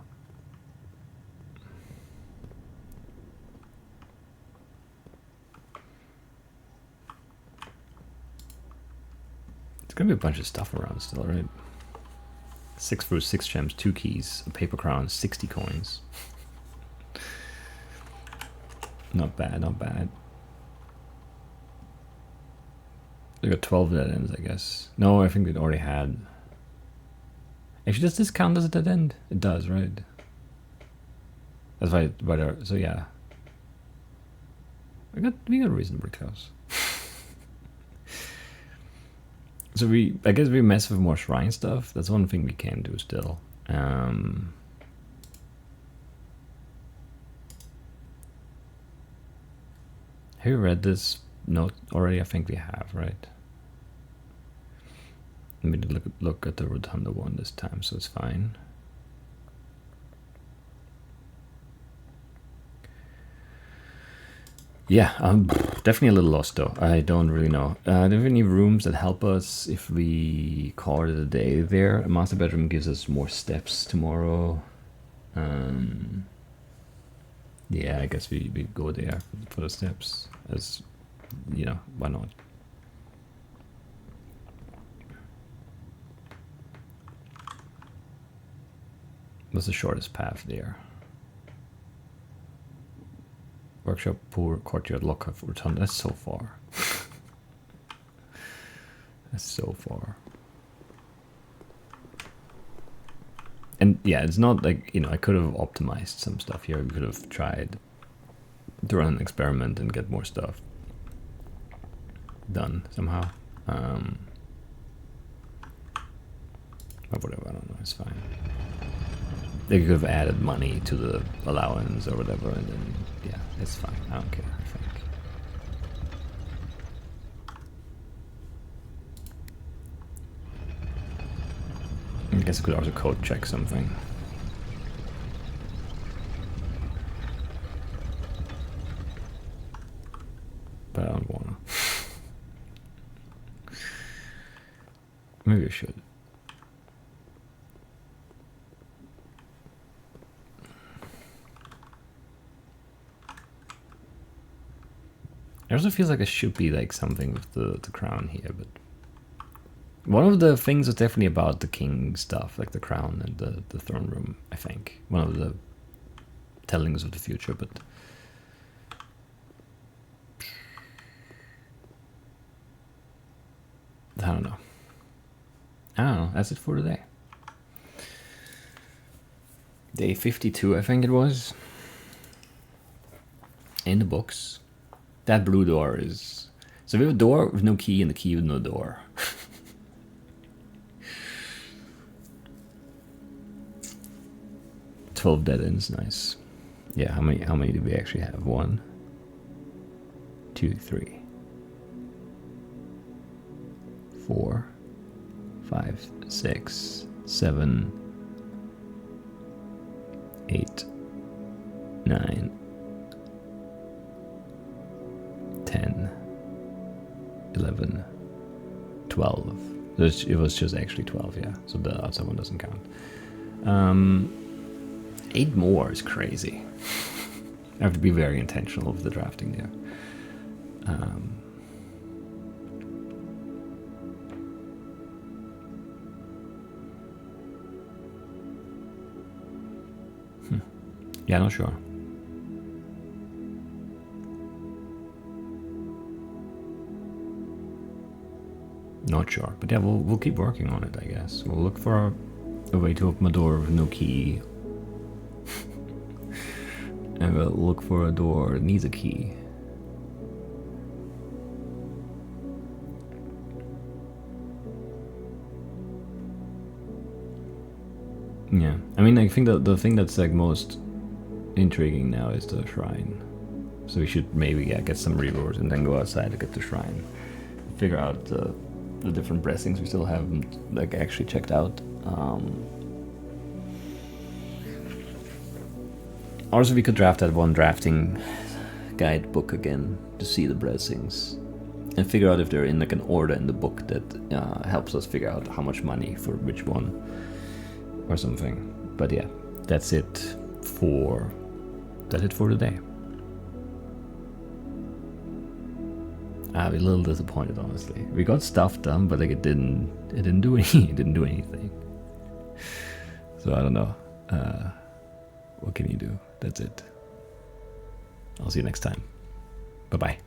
There's gonna be a bunch of stuff around still, right? 6 fruits, 6 gems, 2 keys, a paper crown, 60 coins. Not bad, not bad. They got 12 dead ends, I guess. No, I think they'd already had. Actually, does this count as a dead end? It does, right? That's why. So yeah, we got reasonably close. So I guess we mess with more shrine stuff. That's one thing we can do still. Have you read this note already? I think we have, right? Let me look at the Rotunda one this time, so it's fine. Yeah, I'm definitely a little lost though. I don't really know. Do we have any rooms that help us if we call it a day there? A master bedroom gives us more steps tomorrow. Yeah, I guess we go there for the steps. As you know, why not? What's the shortest path there? Workshop, poor, courtyard, lock of rotunda. That's so far. That's so far. And yeah, it's not like, you know, I could have optimized some stuff here. We could have tried to run an experiment and get more stuff done somehow. But whatever, I don't know, it's fine. They could have added money to the allowance or whatever, and then, yeah, it's fine. I don't care, I think. guess I could also code check something. But I don't wanna. Maybe I should. It also feels like it should be like something with the crown here, but one of the things is definitely about the king stuff, like the crown and the throne room, I think. One of the tellings of the future, but I don't know. That's it for today. Day 52, I think it was. In the books. That blue door is... So we have a door with no key and the key with no door. 12 dead ends, nice. Yeah, how many do we actually have? 1, 2, 3, 4, 5, 6, 7, 8, 9, 10, 11, 12. It was just actually 12, yeah. So the outside one doesn't count. 8 more is crazy. I have to be very intentional with the drafting there. Yeah, not sure. Not sure, but yeah, we'll keep working on it, I guess. We'll look for a way to open a door with no key. And we'll look for a door that needs a key. Yeah, I mean, I think that the thing that's like most intriguing now is the shrine. So we should maybe get some rewards and then go outside to get the shrine. Figure out the different blessings we still haven't like actually checked out. Also, we could draft that one drafting guidebook again to see the blessings and figure out if they're in like an order in the book that helps us figure out how much money for which one or something. But yeah, that's it for today. I'll be a little disappointed, honestly. We got stuff done, but like it didn't do anything. So I don't know. What can you do? That's it. I'll see you next time. Bye-bye.